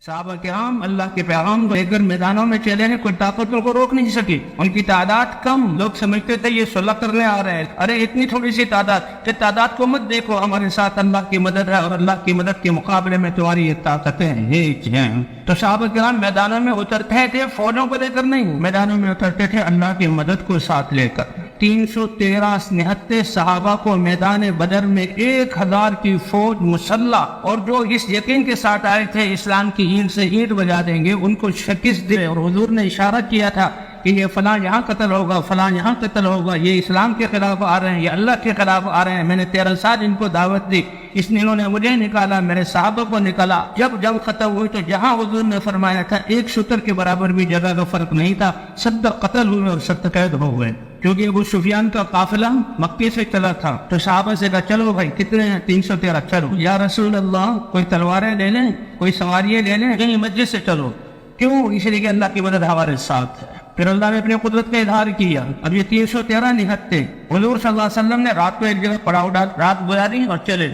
صحابہ کرام اللہ کے پیغام کو لے کر میدانوں میں چلے ہیں، کوئی طاقت ان کو روک نہیں سکی۔ ان کی تعداد کم، لوگ سمجھتے تھے یہ صلح کرنے آ رہے ہیں، ارے اتنی تھوڑی سی تعداد، کہ تعداد کو مت دیکھو، ہمارے ساتھ اللہ کی مدد ہے، اور اللہ کی مدد کے مقابلے میں تمہاری یہ طاقتیں ہیچ ہیں۔ تو صحابہ کرام میدانوں میں اترتے تھے فوجوں کو لے کر نہیں، میدانوں میں اترتے تھے اللہ کی مدد کو ساتھ لے کر۔ 313 نہتے صحابہ کو میدان بدر میں 1000 کی فوج مسلح، اور جو اس یقین کے ساتھ آئے تھے اسلام کی اینٹ سے اینٹ بجا دیں گے، ان کو شکست دے۔ اور حضور نے اشارہ کیا تھا کہ یہ فلاں یہاں قتل ہوگا، فلاں یہاں قتل ہوگا، یہ اسلام کے خلاف آ رہے ہیں، یہ اللہ کے خلاف آ رہے ہیں۔ میں نے 13 سال ان کو دعوت دی، اس نے انہوں نے مجھے نکالا، میرے صحابہ کو نکالا۔ جب جنگ ختم ہوئی تو جہاں حضور نے فرمایا تھا ایک شتر کے برابر بھی جگہ کا فرق نہیں تھا، 70 قتل ہوئے اور 70 قید ہو گئے، کیونکہ ابو سفیان کا قافلہ مکے سے چلا تھا۔ تو صحابہ سے کہا چلو بھائی کتنے ہیں؟ 313، چلو یا رسول اللہ کوئی تلواریں لے لیں، کوئی سواریاں لے لیں، کہیں مسجد سے چلو۔ کیوں؟ اس لیے کہ اللہ کی مدد ہمارے ساتھ ہے۔ پھر اللہ نے اپنی قدرت کا اظہار کیا۔ اب یہ 313 نہتے، حضور صلی اللہ علیہ وسلم نے رات کو ایک جگہ پڑاؤ ڈال، رات گزاری اور چلے۔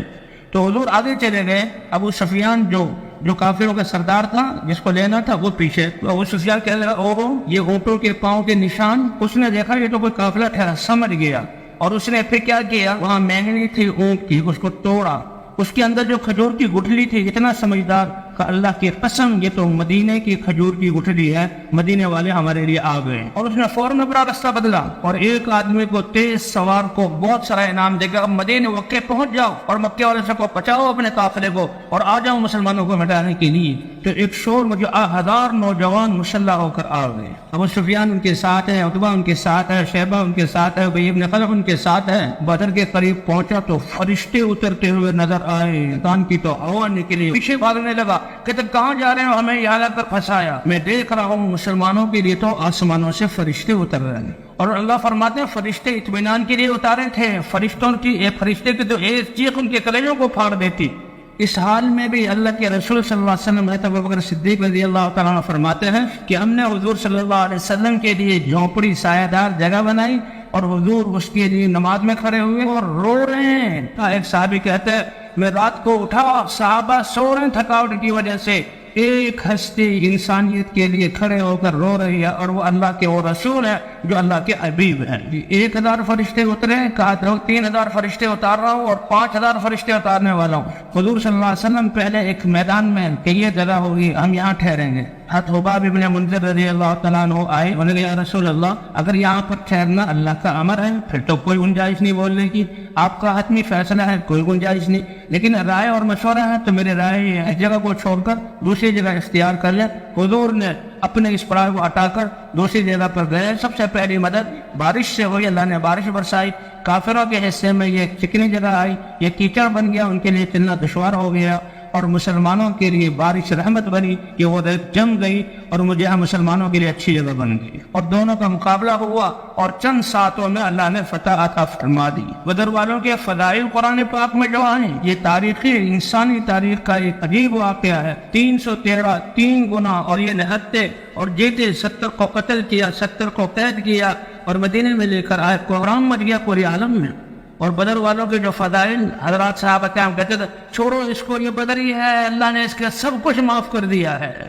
تو حضور آگے چلے گئے، ابو سفیان جو کافروں کا سردار تھا، جس کو لینا تھا، وہ پیچھے۔ تو ابو سفیان کہنے لگا اوہو یہ اونٹوں کے پاؤں کے نشان۔ اس نے دیکھا یہ تو کوئی قافلہ ٹھہرا، سمجھ گیا، اور اس نے پھر کیا کیا، وہاں مینگنی تھی اونٹ کی، اس کو توڑا، اس کے اندر جو کھجور کی گٹھلی تھی، اتنا سمجھدار کہ اللہ کی قسم یہ تو مدینے کی کھجور کی گٹھلی ہے، مدینے والے ہمارے لیے آ گئے۔ اور اس نے فوراً اپنا راستہ بدلا، اور ایک آدمی کو تیز سوار کو بہت سارا انعام دے گا، اب مدینے مکے پہنچ جاؤ اور مکے والے سے کو بچاؤ اپنے قافلے کو، اور آ جاؤ مسلمانوں کو مٹانے کے لیے۔ تو ایک شور مجھے 1000 نوجوان مسلح ہو کر آ گئے۔ ابو سفیان ان کے ساتھ ہے، عتبہ ان کے ساتھ ہے، شیبہ ان کے ساتھ ہے، ابی بن خلف ان کے ساتھ ہے۔ بدر کے قریب پہنچا تو فرشتے اترتے ہوئے نظر آئے، کان کی تو ہوا نکلی، پیچھے بھاگنے لگا کہ تم کہاں جا رہے ہو، ہمیں یہاں لا کر پھنسایا۔ میں دیکھ رہا ہوں مسلمانوں کے لیے تو آسمانوں سے فرشتے اتر رہے ہیں، اور اللہ فرماتے ہیں فرشتے اطمینان کے لیے اتارے تھے۔ فرشتے کی تو ایک چیخ ان کے کلیجوں کو پھاڑ دیتی۔ اس حال میں بھی اللہ کے رسول صلی اللہ علیہ وسلم حضرت ابوبکر صدیق رضی اللہ تعالیٰ عنہ فرماتے ہیں کہ ہم نے حضور صلی اللہ علیہ وسلم کے لیے جھونپڑی سایہ دار جگہ بنائی، اور حضور اس کے لیے نماز میں کھڑے ہوئے اور رو رہے ہیں۔ ایک صحابی کہتے ہیں میں رات کو اٹھا، صحابہ سو رہے ہیں تھکاوٹ کی وجہ سے، ایک ہستی انسانیت کے لیے کھڑے ہو کر رو رہی ہے، اور وہ اللہ کے وہ رسول ہے جو اللہ کے حبیب ہیں۔ 1000 فرشتے اترے، کہا تھا 3000 فرشتے اتار رہا ہوں اور 5000 فرشتے اتارنے والا ہوں۔ حضور صلی اللہ علیہ وسلم پہلے ایک میدان میں کہ یہ جگہ ہوگی، ہم یہاں ٹھہریں گے۔ حضرت حباب ابن منذر رضی اللہ تعالیٰ عنہ آئے، انہوں نے کہا یا رسول اللہ اگر یہاں پر ٹھہرنا اللہ کا امر ہے پھر تو کوئی گنجائش نہیں بولنے کی، آپ کا حتمی فیصلہ ہے، کوئی گنجائش نہیں، لیکن رائے اور مشورہ ہے تو میرے رائے یہ ہے اس جگہ کو چھوڑ کر دوسری جگہ اختیار کر لیں۔ حضور نے اپنے اس پڑاؤ کو ہٹا کر دوسری جگہ پر گئے۔ سب سے پہلی مدد بارش سے ہوئی، اللہ نے بارش برسائی۔ کافروں کے حصے میں یہ چکنی جگہ آئی، یہ کیچڑ بن گیا، ان کے لیے چلنا دشوار ہو گیا، اور مسلمانوں کے لیے بارش رحمت بنی کہ وہ جم گئی، اور مجھے مسلمانوں کے لیے اچھی جگہ بن گئی، اور دونوں کا مقابلہ ہوا، اور چند ساتوں میں اللہ نے فتح عطا فرما دی۔ بدر والوں کے فضائل قرآن پاک میں جو ہیں، یہ تاریخی انسانی تاریخ کا ایک عجیب واقعہ ہے۔ 313 3 گنا، اور یہ نہتے اور جیتے 70 کو قتل کیا، 70 کو قید کیا، اور مدینے میں لے کر آئے، قرآن مچ گیا پورے عالم میں۔ اور بدر والوں کے جو فضائل، حضرات صحابہ کرام کہتے تھے چھوڑو اس کو، یہ بدری ہے، اللہ نے اس کا سب کچھ معاف کر دیا ہے۔